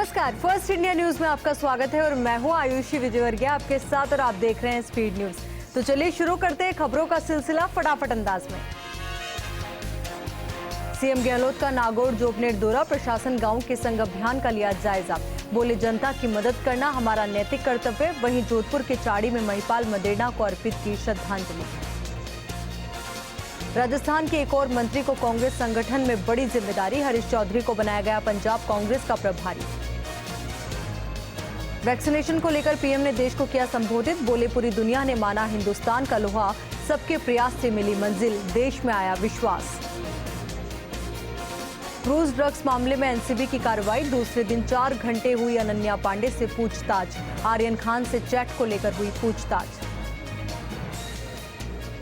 नमस्कार, first India news में आपका स्वागत है और मैं हूं आयुषी विजयवर्गीय आपके साथ और आप देख रहे हैं स्पीड न्यूज। तो चलिए शुरू करते हैं खबरों का सिलसिला फटाफट अंदाज में। सीएम गहलोत का नागौर जोबनेर दौरा, प्रशासन गांव के संग अभियान का लिया जायजा। बोले जनता की मदद करना हमारा नैतिक कर्तव्य। वहीं जोधपुर के चाड़ी में महिपाल मदेरणा को अर्पित की श्रद्धांजलि। राजस्थान के एक और मंत्री को कांग्रेस संगठन में बड़ी जिम्मेदारी, हरीश चौधरी को बनाया गया पंजाब कांग्रेस का प्रभारी। वैक्सीनेशन को लेकर पीएम ने देश को किया संबोधित, बोले पूरी दुनिया ने माना हिंदुस्तान का लोहा, सबके प्रयास से मिली मंजिल, देश में आया विश्वास। क्रूज ड्रग्स मामले में एनसीबी की कार्रवाई, दूसरे दिन 4 घंटे हुई अनन्या पांडे से पूछताछ, आर्यन खान से चैट को लेकर हुई पूछताछ।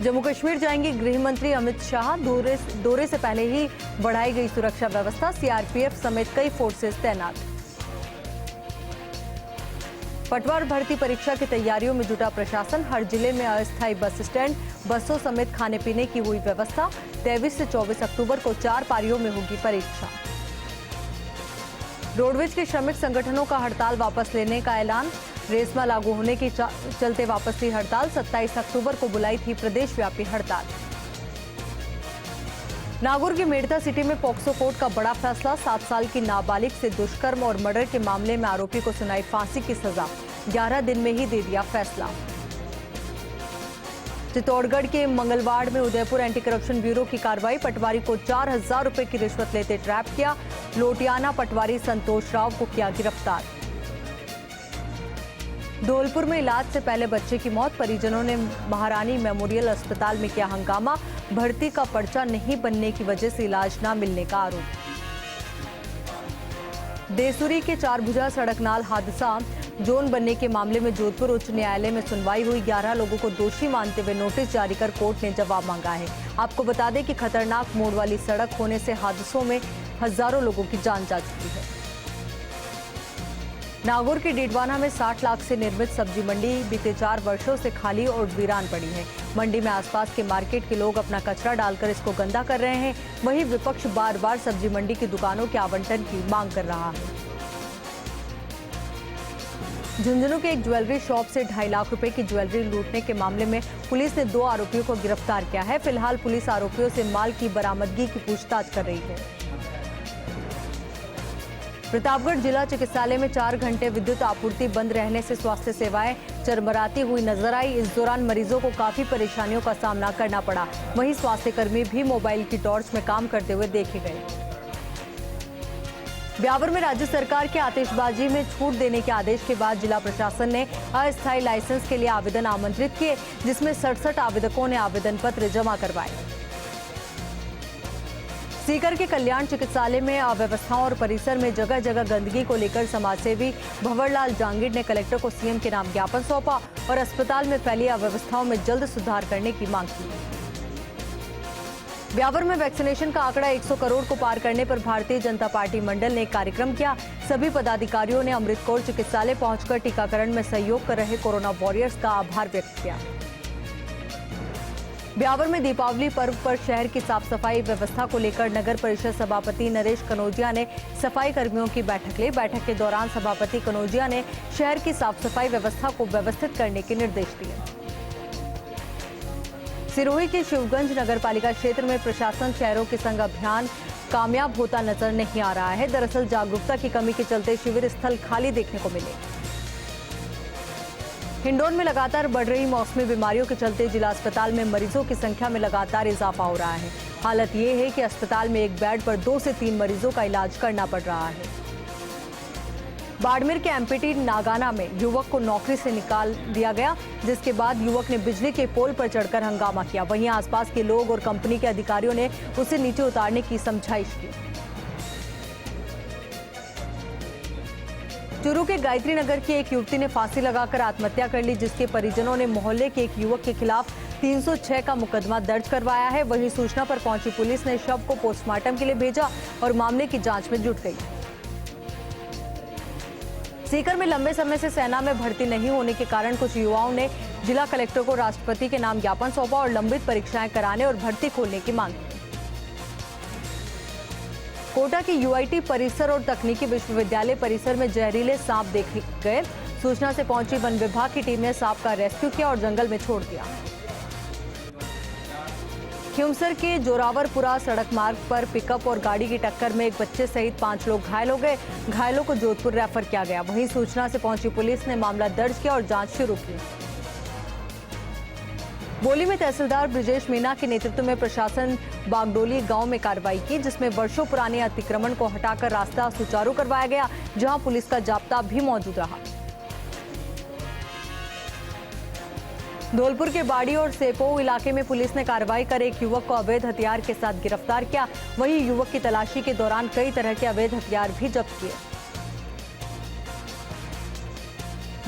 जम्मू कश्मीर जाएंगे गृह मंत्री अमित शाह, दौरे से पहले ही बढ़ाई गई सुरक्षा व्यवस्था, सीआरपीएफ समेत कई फोर्सेस तैनात। पटवार भर्ती परीक्षा की तैयारियों में जुटा प्रशासन, हर जिले में अस्थायी बस स्टैंड, बसों समेत खाने पीने की हुई व्यवस्था। 23 से 24 अक्टूबर को 4 पारियों में होगी परीक्षा। रोडवेज के श्रमिक संगठनों का हड़ताल वापस लेने का ऐलान, रेसमा लागू होने के चलते वापस ली हड़ताल, 27 अक्टूबर को बुलाई थी प्रदेशव्यापी हड़ताल। नागौर की मेड़ता सिटी में पॉक्सो कोर्ट का बड़ा फैसला, 7 साल की नाबालिग से दुष्कर्म और मर्डर के मामले में आरोपी को सुनाई फांसी की सजा, 11 दिन में ही दे दिया फैसला। चित्तौड़गढ़ के मंगलवाड़ में उदयपुर एंटी करप्शन ब्यूरो की कार्रवाई, पटवारी को 4000 रुपए की रिश्वत लेते ट्रैप किया, लोटियाना पटवारी संतोष राव को किया गिरफ्तार। धौलपुर में इलाज से पहले बच्चे की मौत, परिजनों ने महारानी मेमोरियल अस्पताल में किया हंगामा, भर्ती का पर्चा नहीं बनने की वजह से इलाज न मिलने का आरोप। देसूरी के चारभुजा सड़कनाल हादसा, जोन बनने के मामले में जोधपुर उच्च न्यायालय में सुनवाई हुई, 11 लोगों को दोषी मानते हुए नोटिस जारी कर कोर्ट ने जवाब मांगा है। आपको बता दें कि खतरनाक मोड़ वाली सड़क होने से हादसों में हजारों लोगों की जान जा चुकी है। नागौर के डीडवाना में 60 लाख से निर्मित सब्जी मंडी बीते 4 वर्षों से खाली और वीरान पड़ी है। मंडी में आसपास के मार्केट के लोग अपना कचरा डालकर इसको गंदा कर रहे हैं। वहीं विपक्ष बार बार सब्जी मंडी की दुकानों के आवंटन की मांग कर रहा है। झुंझुनू के एक ज्वेलरी शॉप से 2.5 लाख रुपए की ज्वेलरी लूटने के मामले में पुलिस ने 2 आरोपियों को गिरफ्तार किया है। फिलहाल पुलिस आरोपियों से माल की बरामदगी की पूछताछ कर रही है। प्रतापगढ़ जिला चिकित्सालय में 4 घंटे विद्युत आपूर्ति बंद रहने से स्वास्थ्य सेवाएं चरमराती हुई नजर आई। इस दौरान मरीजों को काफी परेशानियों का सामना करना पड़ा। वहीं स्वास्थ्य कर्मी भी मोबाइल की टॉर्च में काम करते हुए देखे गए। ब्यावर में राज्य सरकार के आतिशबाजी में छूट देने के आदेश के बाद जिला प्रशासन ने अस्थायी लाइसेंस के लिए आवेदन आमंत्रित किए, जिसमें 67 आवेदकों ने आवेदन पत्र जमा करवाए। सीकर के कल्याण चिकित्सालय में अव्यवस्थाओं और परिसर में जगह जगह गंदगी को लेकर समाजसेवी भंवरलाल जांगीर ने कलेक्टर को सीएम के नाम ज्ञापन सौंपा और अस्पताल में फैली अव्यवस्थाओं में जल्द सुधार करने की मांग की। ब्यावर में वैक्सीनेशन का आंकड़ा 100 करोड़ को पार करने पर भारतीय जनता पार्टी मंडल ने एक कार्यक्रम किया। सभी पदाधिकारियों ने अमृत कौर चिकित्सालय पहुंचकर टीकाकरण में सहयोग कर रहे कोरोना वॉरियर्स का आभार व्यक्त किया। ब्यावर में दीपावली पर्व पर शहर की साफ सफाई व्यवस्था को लेकर नगर परिषद सभापति नरेश कनौजिया ने सफाई कर्मियों की बैठक ली। बैठक के दौरान सभापति कनौजिया ने शहर की साफ सफाई व्यवस्था को व्यवस्थित करने के निर्देश दिए। सिरोही के शिवगंज नगर पालिका क्षेत्र में प्रशासन शहरों के संग अभियान कामयाब होता नजर नहीं आ रहा है। दरअसल जागरूकता की कमी के चलते शिविर स्थल खाली देखने को मिले। हिंडौन में लगातार बढ़ रही मौसमी बीमारियों के चलते जिला अस्पताल में मरीजों की संख्या में लगातार इजाफा हो रहा है। हालत ये है कि अस्पताल में एक बेड पर 2 से 3 मरीजों का इलाज करना पड़ रहा है। बाड़मेर के एमपीटी नागाना में युवक को नौकरी से निकाल दिया गया, जिसके बाद युवक ने बिजली के पोल पर चढ़कर हंगामा किया। वहीं आसपास के लोग और कंपनी के अधिकारियों ने उसे नीचे उतारने की समझाइश की। चूरू के गायत्री नगर की एक युवती ने फांसी लगाकर आत्महत्या कर ली, जिसके परिजनों ने मोहल्ले के एक युवक के खिलाफ 306 का मुकदमा दर्ज करवाया है। वहीं सूचना पर पहुंची पुलिस ने शव को पोस्टमार्टम के लिए भेजा और मामले की जांच में जुट गई। सीकर में लंबे समय से सेना में भर्ती नहीं होने के कारण कुछ युवाओं ने जिला कलेक्टर को राष्ट्रपति के नाम ज्ञापन सौंपा और लंबित परीक्षाएं कराने और भर्ती खोलने की मांग की। कोटा के यूआईटी परिसर और तकनीकी विश्वविद्यालय परिसर में जहरीले सांप देखे गए। सूचना से पहुंची वन विभाग की टीम ने सांप का रेस्क्यू किया और जंगल में छोड़ दिया। खिमसर के जोरावरपुरा सड़क मार्ग पर पिकअप और गाड़ी की टक्कर में एक बच्चे सहित 5 लोग घायल हो गए। घायलों को जोधपुर रेफर किया गया। वहीं सूचना से पहुंची पुलिस ने मामला दर्ज किया और जांच शुरू की। बोली में तहसीलदार ब्रिजेश मीना के नेतृत्व में प्रशासन बागडोली गांव में कार्रवाई की, जिसमें वर्षों पुराने अतिक्रमण को हटाकर रास्ता सुचारू करवाया गया, जहां पुलिस का जाब्ता भी मौजूद रहा। धौलपुर के बाड़ी और सेपो इलाके में पुलिस ने कार्रवाई कर एक युवक को अवैध हथियार के साथ गिरफ्तार किया। वहीं युवक की तलाशी के दौरान कई तरह के अवैध हथियार भी जब्त किए।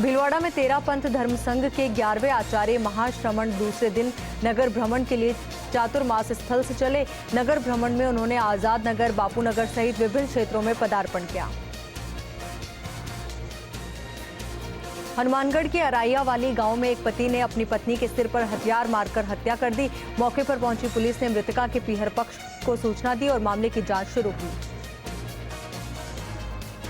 भीलवाड़ा में 13 पंथ धर्म संघ के 11वें आचार्य महाश्रमण दूसरे दिन नगर भ्रमण के लिए चातुर्मास स्थल से चले। नगर भ्रमण में उन्होंने आजाद नगर, बापू नगर सहित विभिन्न क्षेत्रों में पदार्पण किया। हनुमानगढ़ के अराइया वाली गांव में एक पति ने अपनी पत्नी के सिर पर हथियार मारकर हत्या कर दी। मौके पर पहुंची पुलिस ने मृतका के पीहर पक्ष को सूचना दी और मामले की जांच शुरू की।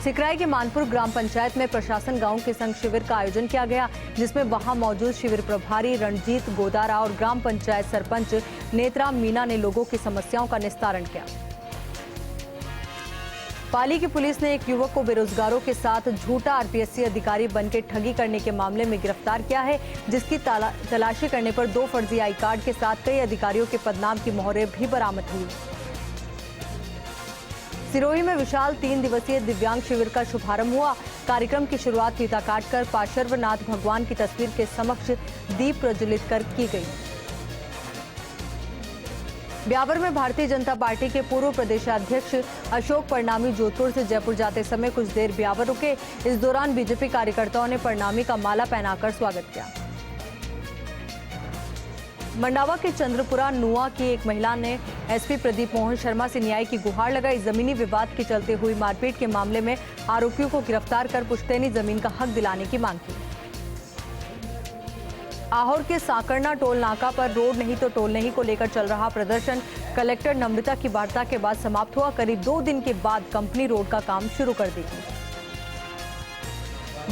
सिकराई के मानपुर ग्राम पंचायत में प्रशासन गांव के संग शिविर का आयोजन किया गया, जिसमें वहां मौजूद शिविर प्रभारी रणजीत गोदारा और ग्राम पंचायत सरपंच नेत्रा मीना ने लोगों की समस्याओं का निस्तारण किया। पाली की पुलिस ने एक युवक को बेरोजगारों के साथ झूठा आरपीएससी अधिकारी बनकर ठगी करने के मामले में गिरफ्तार किया है, जिसकी तलाशी करने पर 2 फर्जी आई कार्ड के साथ कई अधिकारियों के पदनाम की मोहरें भी बरामद हुई। सिरोही में विशाल 3 दिवसीय दिव्यांग शिविर का शुभारंभ हुआ। कार्यक्रम की शुरुआत फीता काटकर पार्श्वनाथ भगवान की तस्वीर के समक्ष दीप प्रज्वलित कर की गई। ब्यावर में भारतीय जनता पार्टी के पूर्व प्रदेशाध्यक्ष अशोक परनामी जोधपुर से जयपुर जाते समय कुछ देर ब्यावर रुके। इस दौरान बीजेपी कार्यकर्ताओं ने परनामी का माला पहनाकर स्वागत किया। मंडावा के चंद्रपुरा नुआ की एक महिला ने एसपी प्रदीप मोहन शर्मा से न्याय की गुहार लगाई। जमीनी विवाद के चलते हुई मारपीट के मामले में आरोपियों को गिरफ्तार कर पुश्तैनी जमीन का हक दिलाने की मांग की। आहोर के सांकरना टोल नाका पर रोड नहीं तो टोल नहीं को लेकर चल रहा प्रदर्शन कलेक्टर नम्रता की वार्ता के बाद समाप्त हुआ। करीब 2 दिन के बाद कंपनी रोड का काम शुरू कर देगी।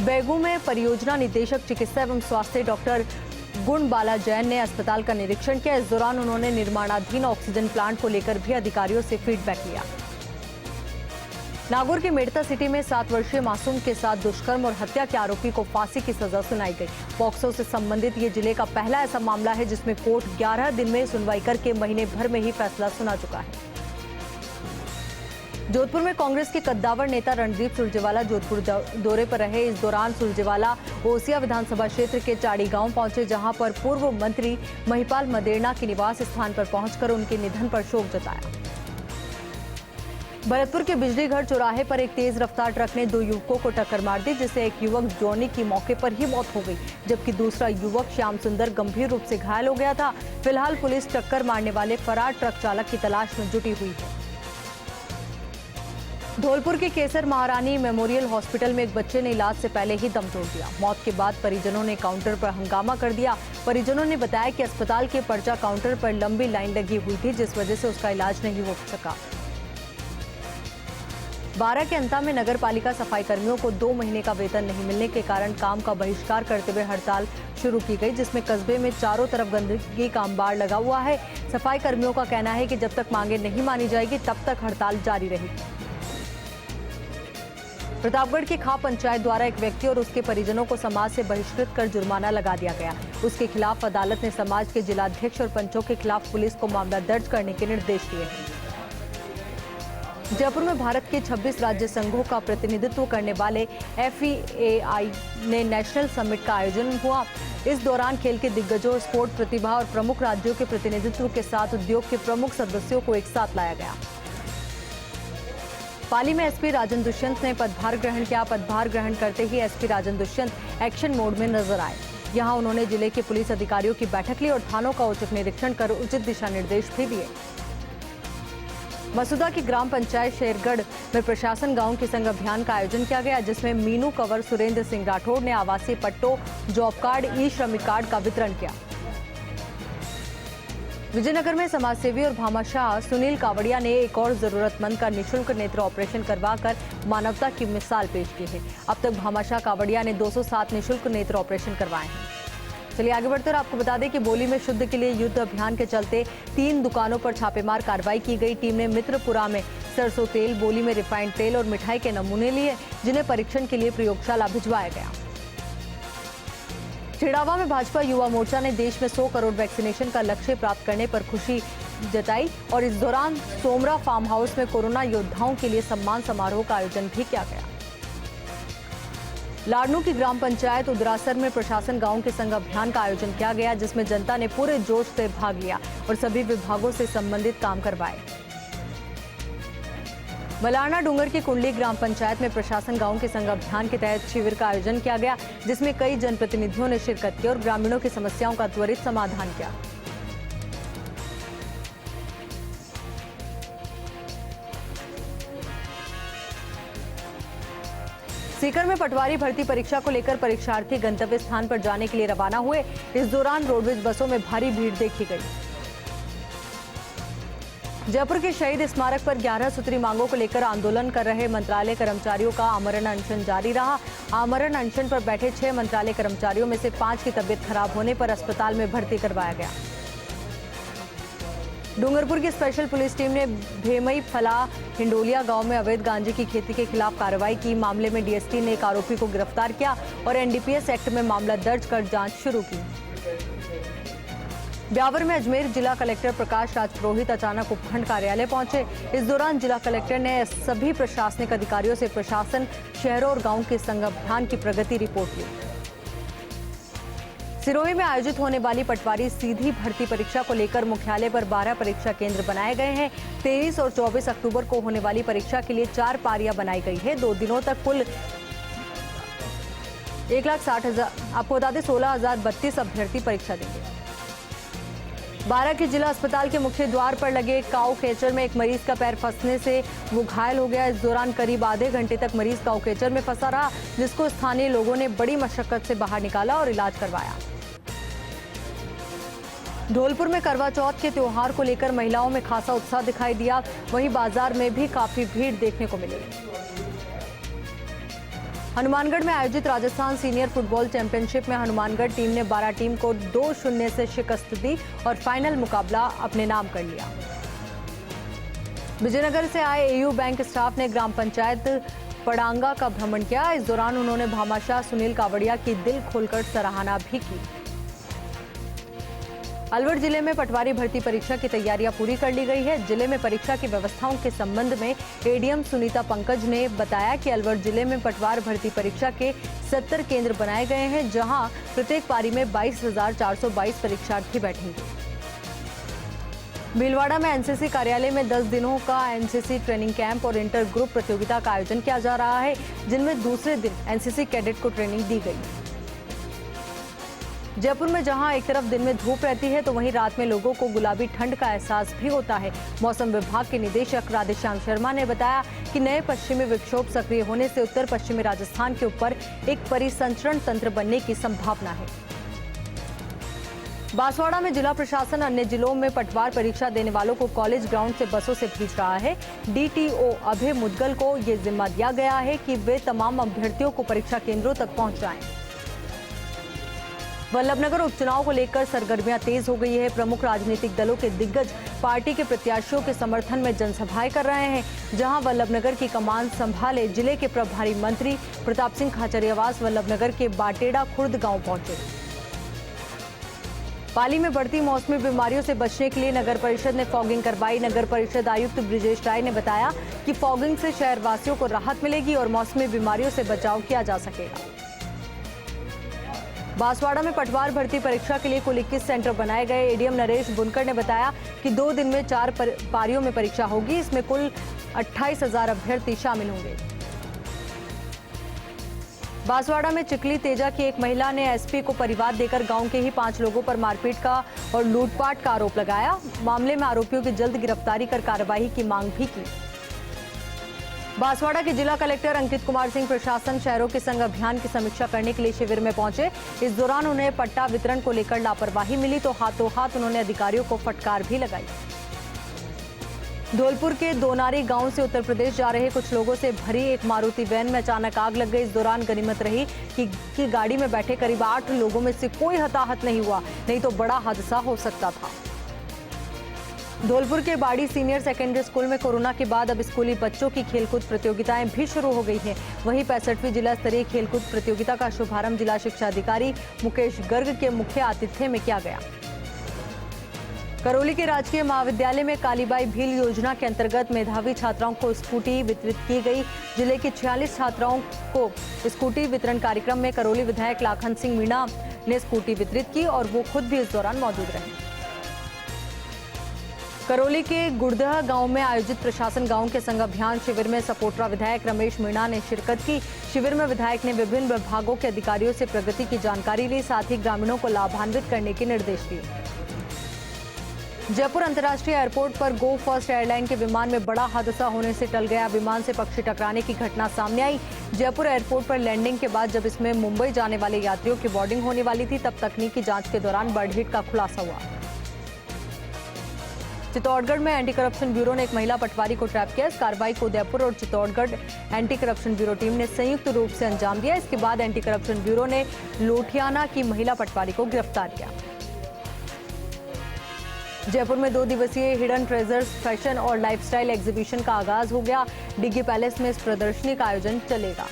बैगू में परियोजना निदेशक चिकित्सा एवं स्वास्थ्य डॉक्टर गुणबाला जैन ने अस्पताल का निरीक्षण किया। इस दौरान उन्होंने निर्माणाधीन ऑक्सीजन प्लांट को लेकर भी अधिकारियों से फीडबैक लिया। नागौर के मेड़ता सिटी में 7 वर्षीय मासूम के साथ दुष्कर्म और हत्या के आरोपी को फांसी की सजा सुनाई गई। पॉक्सो से संबंधित ये जिले का पहला ऐसा मामला है जिसमें कोर्ट 11 दिन में सुनवाई करके महीने भर में ही फैसला सुना चुका है। जोधपुर में कांग्रेस के कद्दावर नेता रणदीप सुरजेवाला जोधपुर दौरे पर रहे। इस दौरान सुरजेवाला ओसिया विधानसभा क्षेत्र के चाड़ी गांव पहुंचे, जहां पर पूर्व मंत्री महिपाल मदेरणा के निवास स्थान पर पहुंचकर उनके निधन पर शोक जताया। भरतपुर के बिजलीघर चौराहे पर एक तेज रफ्तार ट्रक ने 2 युवकों को टक्कर मार दी, जिससे एक युवक जॉनी की मौके पर ही मौत हो गई, जबकि दूसरा युवक श्याम सुंदर गंभीर रूप से घायल हो गया था। फिलहाल पुलिस टक्कर मारने वाले फरार ट्रक चालक की तलाश में जुटी हुई है। धौलपुर के केसर महारानी मेमोरियल हॉस्पिटल में एक बच्चे ने इलाज से पहले ही दम तोड़ दिया। मौत के बाद परिजनों ने काउंटर पर हंगामा कर दिया। परिजनों ने बताया कि अस्पताल के पर्चा काउंटर पर लंबी लाइन लगी हुई थी, जिस वजह से उसका इलाज नहीं हो सका। बारा के अंता में नगर पालिका सफाई कर्मियों को 2 महीने का वेतन नहीं मिलने के कारण काम का बहिष्कार करते हुए हड़ताल शुरू की गई, जिसमें कस्बे में चारों तरफ गंदगी का अंबार लगा हुआ है। सफाई कर्मियों का कहना है कि जब तक मांगे नहीं मानी जाएगी तब तक हड़ताल जारी रहेगी। प्रतापगढ़ की खाप पंचायत द्वारा एक व्यक्ति और उसके परिजनों को समाज से बहिष्कृत कर जुर्माना लगा दिया गया। उसके खिलाफ अदालत ने समाज के जिलाध्यक्ष और पंचों के खिलाफ पुलिस को मामला दर्ज करने के निर्देश दिए हैं। जयपुर में भारत के 26 राज्य संघों का प्रतिनिधित्व करने वाले FEAI ने नेशनल समिट का आयोजन हुआ। इस दौरान खेल के दिग्गजों, स्पोर्ट प्रतिभा और प्रमुख राज्यों के प्रतिनिधित्व के साथ उद्योग के प्रमुख सदस्यों को एक साथ लाया गया। पाली में एसपी राजन दुष्यंत ने पदभार ग्रहण किया। पदभार ग्रहण करते ही एसपी राजन दुष्यंत एक्शन मोड में नजर आए। यहां उन्होंने जिले के पुलिस अधिकारियों की बैठक ली और थानों का औचक निरीक्षण कर उचित दिशा निर्देश भी दिए। मसूदा की ग्राम पंचायत शेरगढ़ में प्रशासन गांव के संग अभियान का आयोजन किया गया, जिसमें मीनू कंवर सुरेंद्र सिंह राठौड़ ने आवासीय पट्टों, जॉब कार्ड, ई श्रमिक कार्ड का वितरण किया। विजयनगर में समाजसेवी और भामाशाह सुनील कावड़िया ने एक और जरूरतमंद का निःशुल्क नेत्र ऑपरेशन करवाकर मानवता की मिसाल पेश की है। अब तक भामाशाह कावड़िया ने 207 निःशुल्क नेत्र ऑपरेशन करवाए हैं। चलिए आगे बढ़ते और आपको बता दें कि बोली में शुद्ध के लिए युद्ध अभियान के चलते 3 दुकानों पर छापेमार कार्रवाई की गई। टीम ने मित्रपुरा में सरसों तेल, बोली में रिफाइंड तेल और मिठाई के नमूने लिए, जिन्हें परीक्षण के लिए प्रयोगशाला भिजवाया गया। चिड़ावा में भाजपा युवा मोर्चा ने देश में 100 करोड़ वैक्सीनेशन का लक्ष्य प्राप्त करने पर खुशी जताई और इस दौरान सोमरा फार्म हाउस में कोरोना योद्धाओं के लिए सम्मान समारोह का आयोजन भी किया गया। लाडनू की ग्राम पंचायत उदरासर में प्रशासन गांव के संग अभियान का आयोजन किया गया, जिसमें जनता ने पूरे जोश से भाग लिया और सभी विभागों से संबंधित काम करवाए। मलारना डूंगर की कुंडली ग्राम पंचायत में प्रशासन गांव के संग अभियान के तहत शिविर का आयोजन किया गया, जिसमें कई जनप्रतिनिधियों ने शिरकत की और ग्रामीणों की समस्याओं का त्वरित समाधान किया। सीकर में पटवारी भर्ती परीक्षा को लेकर परीक्षार्थी गंतव्य स्थान पर जाने के लिए रवाना हुए। इस दौरान रोडवेज बसों में भारी भीड़ देखी गई। जयपुर के शहीद स्मारक पर 11 सूत्री मांगों को लेकर आंदोलन कर रहे मंत्रालय कर्मचारियों का आमरण अनशन जारी रहा। आमरण अनशन पर बैठे 6 मंत्रालय कर्मचारियों में से 5 की तबीयत खराब होने पर अस्पताल में भर्ती करवाया गया। डूंगरपुर की स्पेशल पुलिस टीम ने भेमई फला हिंडोलिया गांव में अवैध गांजे की खेती के खिलाफ कार्रवाई की। मामले में डीएसपी ने एक आरोपी को गिरफ्तार किया और एनडीपीएस एक्ट में मामला दर्ज कर जांच शुरू की। ब्यावर में अजमेर जिला कलेक्टर प्रकाश राज पुरोहित अचानक उपखंड कार्यालय पहुंचे। इस दौरान जिला कलेक्टर ने सभी प्रशासनिक अधिकारियों से प्रशासन, शहरों और गांवों के संग अभियान की प्रगति रिपोर्ट ली। सिरोही में आयोजित होने वाली पटवारी सीधी भर्ती परीक्षा को लेकर मुख्यालय पर 12 परीक्षा केंद्र बनाए गए हैं। 23 और 24 अक्टूबर को होने वाली परीक्षा के लिए 4 पारियां बनाई गई है। 2 दिनों तक कुल 1,60,000 आपको बता दें 16,032 अभ्यर्थी परीक्षा देंगे। 12 के जिला अस्पताल के मुख्य द्वार पर लगे काऊ केचर में एक मरीज का पैर फंसने से वो घायल हो गया। इस दौरान करीब आधे घंटे तक मरीज काऊ केचर में फंसा रहा, जिसको स्थानीय लोगों ने बड़ी मशक्कत से बाहर निकाला और इलाज करवाया। धौलपुर में करवा चौथ के त्योहार को लेकर महिलाओं में खासा उत्साह दिखाई दिया। वहीं बाजार में भी काफी भीड़ देखने को मिली। हनुमानगढ़ में आयोजित राजस्थान सीनियर फुटबॉल चैंपियनशिप में हनुमानगढ़ टीम ने 12 टीम को 2-0 से शिकस्त दी और फाइनल मुकाबला अपने नाम कर लिया। विजयनगर से आए एयू बैंक स्टाफ ने ग्राम पंचायत पड़ांगा का भ्रमण किया। इस दौरान उन्होंने भामाशाह सुनील कावड़िया की दिल खोलकर सराहना भी की। अलवर जिले में पटवारी भर्ती परीक्षा की तैयारियां पूरी कर ली गई है। जिले में परीक्षा की व्यवस्थाओं के संबंध में एडीएम सुनीता पंकज ने बताया कि अलवर जिले में पटवार भर्ती परीक्षा के 70 केंद्र बनाए गए हैं, जहां प्रत्येक पारी में 22,422 परीक्षार्थी बैठेंगे। भीलवाड़ा में एनसीसी कार्यालय में 10 दिनों का एनसीसी ट्रेनिंग कैंप और इंटर ग्रुप प्रतियोगिता का आयोजन किया जा रहा है, जिनमें दूसरे दिन एनसीसी कैडेट को ट्रेनिंग दी गई। जयपुर में जहां एक तरफ दिन में धूप रहती है, तो वहीं रात में लोगों को गुलाबी ठंड का एहसास भी होता है। मौसम विभाग के निदेशक राधेश्याम शर्मा ने बताया कि नए पश्चिमी विक्षोभ सक्रिय होने से उत्तर पश्चिमी राजस्थान के ऊपर एक परिसंचरण तंत्र बनने की संभावना है। बांसवाड़ा में जिला प्रशासन अन्य जिलों में पटवार परीक्षा देने वालों को कॉलेज ग्राउंड से बसों से भेज रहा है। डीटीओ अभय मुदगल को ये जिम्मा दिया गया है कि वे तमाम अभ्यर्थियों को परीक्षा केंद्रों तक पहुंचाएं। वल्लभनगर उपचुनाव को लेकर सरगर्मियां तेज हो गई है। प्रमुख राजनीतिक दलों के दिग्गज पार्टी के प्रत्याशियों के समर्थन में जनसभाएं कर रहे हैं। जहां वल्लभनगर की कमान संभाले जिले के प्रभारी मंत्री प्रताप सिंह खाचरियावास वल्लभनगर के बाटेड़ा खुर्द गांव पहुंचे। पाली में बढ़ती मौसमी बीमारियों से बचने के लिए नगर परिषद ने फॉगिंग करवाई। नगर परिषद आयुक्त ब्रिजेश राय ने बताया कि फॉगिंग से शहरवासियों को राहत मिलेगी और मौसमी बीमारियों से बचाव किया जा सकेगा। बांसवाड़ा में पटवार भर्ती परीक्षा के लिए कुल 21 सेंटर बनाए गए। एडीएम नरेश बुनकर ने बताया कि 2 दिन में 4 पारियों में परीक्षा होगी। इसमें कुल 28,000 अभ्यर्थी शामिल होंगे। बांसवाड़ा में चिकली तेजा की एक महिला ने एसपी को परिवाद देकर गांव के ही 5 लोगों पर मारपीट का और लूटपाट का आरोप लगाया। मामले में आरोपियों की जल्द गिरफ्तारी कर कार्रवाई की मांग भी की। बांसवाड़ा के जिला कलेक्टर अंकित कुमार सिंह प्रशासन शहरों के संग अभियान की समीक्षा करने के लिए शिविर में पहुंचे। इस दौरान उन्हें पट्टा वितरण को लेकर लापरवाही मिली तो हाथों हाथ उन्होंने अधिकारियों को फटकार भी लगाई। धौलपुर के दोनारी गांव से उत्तर प्रदेश जा रहे कुछ लोगों से भरी एक मारुति वैन में अचानक आग लग गई। इस दौरान गनीमत रही कि गाड़ी में बैठे करीब 8 लोगों में से कोई हताहत नहीं हुआ, नहीं तो बड़ा हादसा हो सकता था। धौलपुर के बाड़ी सीनियर सेकेंडरी स्कूल में कोरोना के बाद अब स्कूली बच्चों की खेलकूद प्रतियोगिताएं भी शुरू हो गई हैं। वहीं 65वीं जिला स्तरीय खेलकूद प्रतियोगिता का शुभारंभ जिला शिक्षा अधिकारी मुकेश गर्ग के मुख्य आतिथ्य में किया गया। करौली के राजकीय महाविद्यालय में कालीबाई भील योजना के अंतर्गत मेधावी छात्राओं को स्कूटी वितरित की गई। जिले की 46 छात्राओं को स्कूटी वितरण कार्यक्रम में करौली विधायक लाखन सिंह मीणा ने स्कूटी वितरित की और वो खुद भी इस दौरान मौजूद रहे। करौली के गुड़दह गांव में आयोजित प्रशासन गांव के संग अभियान शिविर में सपोटरा विधायक रमेश मीणा ने शिरकत की। शिविर में विधायक ने विभिन्न विभागों के अधिकारियों से प्रगति की जानकारी ली, साथ ही ग्रामीणों को लाभान्वित करने के निर्देश दिए। जयपुर अंतर्राष्ट्रीय एयरपोर्ट पर गो फर्स्ट एयरलाइन के विमान में बड़ा हादसा होने से टल गया। विमान से पक्षी टकराने की घटना सामने आई। जयपुर एयरपोर्ट पर लैंडिंग के बाद जब इसमें मुंबई जाने वाले यात्रियों की बोर्डिंग होने वाली थी, तब तकनीकी जांच के दौरान बर्ड हिट का खुलासा हुआ। चित्तौड़गढ़ में एंटी करप्शन ब्यूरो ने एक महिला पटवारी को ट्रैप किया। इस कार्रवाई को उदयपुर और Chittorgarh anti corruption bureau team ने संयुक्त रूप से अंजाम दिया। इसके बाद एंटी करप्शन ब्यूरो ने लोठियाना की महिला पटवारी को गिरफ्तार किया। जयपुर में 2 दिवसीय हिडन ट्रेजर्स फैशन और लाइफस्टाइल एग्जीबिशन का आगाज हो गया। डिग्गी पैलेस में इस प्रदर्शनी का आयोजन चलेगा।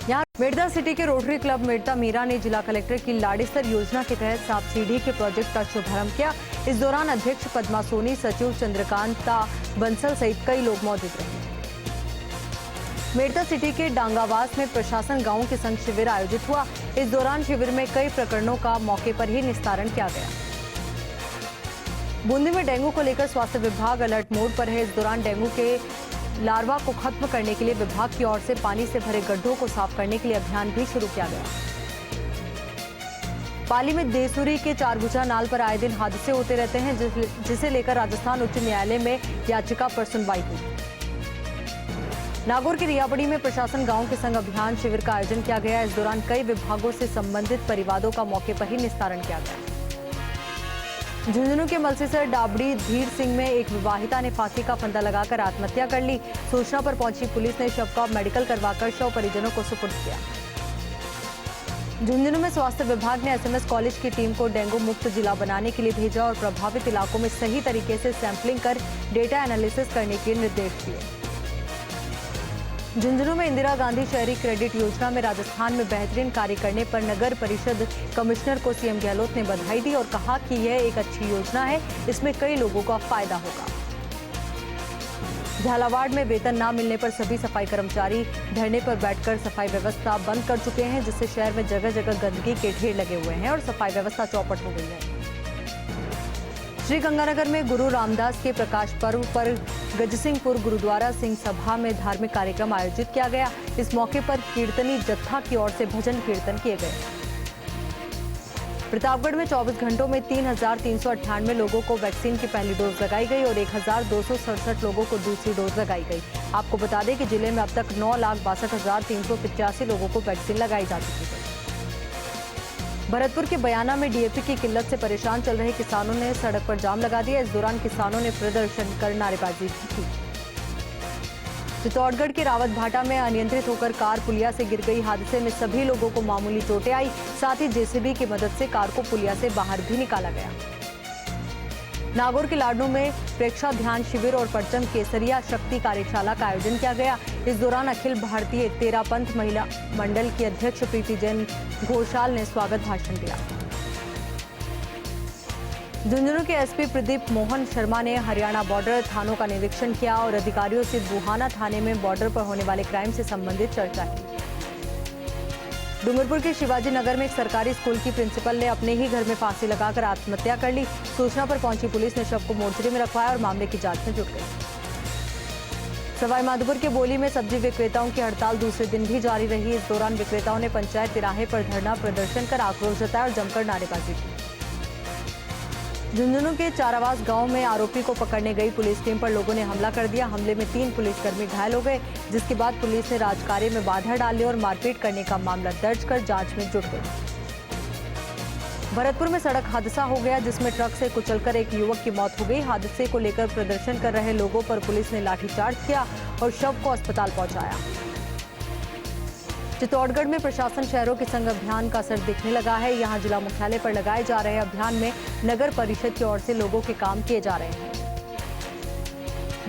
यहाँ मेड़ता सिटी के रोटरी क्लब मेड़ता मीरा ने जिला कलेक्टर की लाड़ीसर योजना के तहत सांप सीढ़ी के प्रोजेक्ट का शुभारंभ किया। इस दौरान अध्यक्ष पद्मा सोनी, सचिव चंद्रकांता बंसल सहित कई लोग मौजूद रहे। मेड़ता सिटी के डांगावास में प्रशासन गांव के संग शिविर आयोजित हुआ। इस दौरान शिविर में कई प्रकरणों का मौके पर ही निस्तारण किया गया। बूंदी में डेंगू को लेकर स्वास्थ्य विभाग अलर्ट मोड पर है। इस दौरान डेंगू के लार्वा को खत्म करने के लिए विभाग की ओर से पानी से भरे गड्ढों को साफ करने के लिए अभियान भी शुरू किया गया। पाली में देसूरी के चारभुजा नाल पर आए दिन हादसे होते रहते हैं, जिसे लेकर राजस्थान उच्च न्यायालय में याचिका पर सुनवाई हुई। नागौर के रियाबड़ी में प्रशासन गांव के संग अभियान शिविर का आयोजन किया गया। इस दौरान कई विभागों से संबंधित परिवारों का मौके पर ही निस्तारण किया गया। झुंझुनू के मलसीसर डाबड़ी धीर सिंह में एक विवाहिता ने फांसी का फंदा लगाकर आत्महत्या कर ली। सूचना पर पहुंची पुलिस ने शव का मेडिकल करवाकर शव परिजनों को सुपुर्द किया। झुंझुनू में स्वास्थ्य विभाग ने एसएमएस कॉलेज की टीम को डेंगू मुक्त जिला बनाने के लिए भेजा और प्रभावित इलाकों में सही तरीके से सैंपलिंग कर डेटा एनालिसिस करने के निर्देश दिए। झुंझुनू में इंदिरा गांधी शहरी क्रेडिट योजना में राजस्थान में बेहतरीन कार्य करने पर नगर परिषद कमिश्नर को सीएम गहलोत ने बधाई दी और कहा कि यह एक अच्छी योजना है, इसमें कई लोगों का फायदा होगा। झालावाड़ में वेतन न मिलने पर सभी सफाई कर्मचारी धरने पर बैठकर सफाई व्यवस्था बंद कर चुके हैं, जिससे शहर में जगह जगह गंदगी के ढेर लगे हुए हैं और सफाई व्यवस्था चौपट हो गई है। श्री गंगानगर में गुरु रामदास के प्रकाश पर्व पर गजसिंहपुर गुरुद्वारा सिंह सभा में धार्मिक कार्यक्रम आयोजित किया गया। इस मौके पर कीर्तनी जत्था की ओर से भजन कीर्तन किए गए। प्रतापगढ़ में 24 घंटों में 3,398 लोगों को वैक्सीन की पहली डोज लगाई गई और 1,267 लोगों को दूसरी डोज लगाई गई। आपको बता दें कि जिले में अब तक 9,62,385 लोगों को वैक्सीन लगाई जा चुकी है। भरतपुर के बयाना में डीएपी की किल्लत से परेशान चल रहे किसानों ने सड़क पर जाम लगा दिया। इस दौरान किसानों ने प्रदर्शन कर नारेबाजी की। चित्तौड़गढ़ के रावत भाटा में अनियंत्रित होकर कार पुलिया से गिर गई। हादसे में सभी लोगों को मामूली चोटें आई। साथ ही जेसीबी की मदद से कार को पुलिया से बाहर भी निकाला गया। नागौर के लाडनू में प्रेक्षा ध्यान शिविर और परचम केसरिया शक्ति कार्यशाला का आयोजन किया गया। इस दौरान अखिल भारतीय तेरापंथ महिला मंडल की अध्यक्ष प्रीति जैन घोषाल ने स्वागत भाषण दिया। झुंझुनू के एसपी प्रदीप मोहन शर्मा ने हरियाणा बॉर्डर थानों का निरीक्षण किया और अधिकारियों से बुहाना थाने में बॉर्डर पर होने वाले क्राइम से संबंधित चर्चा की। डूंगरपुर के शिवाजी नगर में एक सरकारी स्कूल की प्रिंसिपल ने अपने ही घर में फांसी लगाकर आत्महत्या कर ली। सूचना पर पहुंची पुलिस ने शव को मोर्चरी में रखवाया और मामले की जांच में जुट गई। सवाईमाधोपुर के बोली में सब्जी विक्रेताओं की हड़ताल दूसरे दिन भी जारी रही। इस दौरान विक्रेताओं ने पंचायत तिराहे पर धरना प्रदर्शन कर आक्रोश जताया और जमकर नारेबाजी की। झुंझुनू के चारावास गांव में आरोपी को पकड़ने गई पुलिस टीम पर लोगों ने हमला कर दिया। हमले में 3 पुलिसकर्मी घायल हो गए, जिसके बाद पुलिस ने राजकार्य में बाधा डाली और मारपीट करने का मामला दर्ज कर जांच में जुट गई। भरतपुर में सड़क हादसा हो गया, जिसमें ट्रक से कुचलकर एक युवक की मौत हो गई। हादसे को लेकर प्रदर्शन कर रहे लोगों पर पुलिस ने लाठीचार्ज किया और शव को अस्पताल पहुंचाया। चित्तौड़गढ़ में प्रशासन शहरों के संग अभियान का असर दिखने लगा है। यहां जिला मुख्यालय पर लगाए जा रहे अभियान में नगर परिषद की ओर से लोगों के काम किए जा रहे हैं।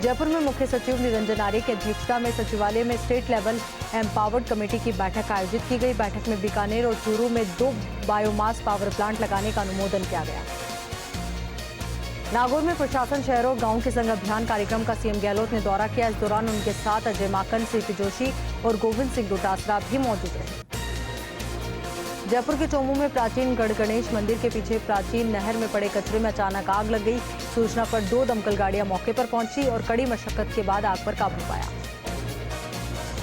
जयपुर में मुख्य सचिव निरंजन आर्य की अध्यक्षता में सचिवालय में स्टेट लेवल एम्पावर्ड कमेटी की बैठक आयोजित की गई। बैठक में बीकानेर और चूरू में 2 बायोमास पावर प्लांट लगाने का अनुमोदन किया गया। नागौर में प्रशासन शहरों गांव के संग अभियान कार्यक्रम का सीएम गहलोत ने दौरा किया। इस दौरान उनके साथ अजय माकन, सीपी जोशी और गोविंद सिंह डोटासरा भी मौजूद रहे। जयपुर के चोमू में प्राचीन गढ़ गणेश मंदिर के पीछे प्राचीन नहर में पड़े कचरे में अचानक आग लग गई। सूचना पर 2 दमकल गाड़ियां मौके पर पहुंची और कड़ी मशक्कत के बाद आग पर काबू पाया।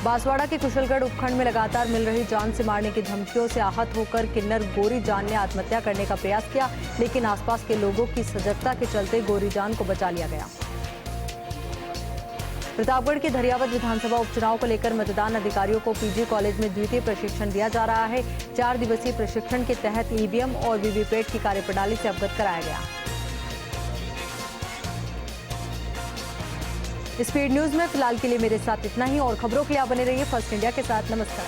बांसवाड़ा के कुशलगढ़ उपखंड में लगातार मिल रही जान से मारने की धमकियों से आहत होकर किन्नर गोरी जान ने आत्महत्या करने का प्रयास किया, लेकिन आसपास के लोगों की सजगता के चलते गोरी जान को बचा लिया गया। प्रतापगढ़ के धरियावद विधानसभा उपचुनाव को लेकर मतदान अधिकारियों को पीजी कॉलेज में द्वितीय प्रशिक्षण दिया जा रहा है। 4 दिवसीय प्रशिक्षण के तहत ईवीएम और वीवीपैट की कार्यप्रणाली से अवगत कराया गया। स्पीड न्यूज में फिलहाल के लिए मेरे साथ इतना ही और खबरों के लिए आप बने रहिए फर्स्ट इंडिया के साथ। नमस्कार।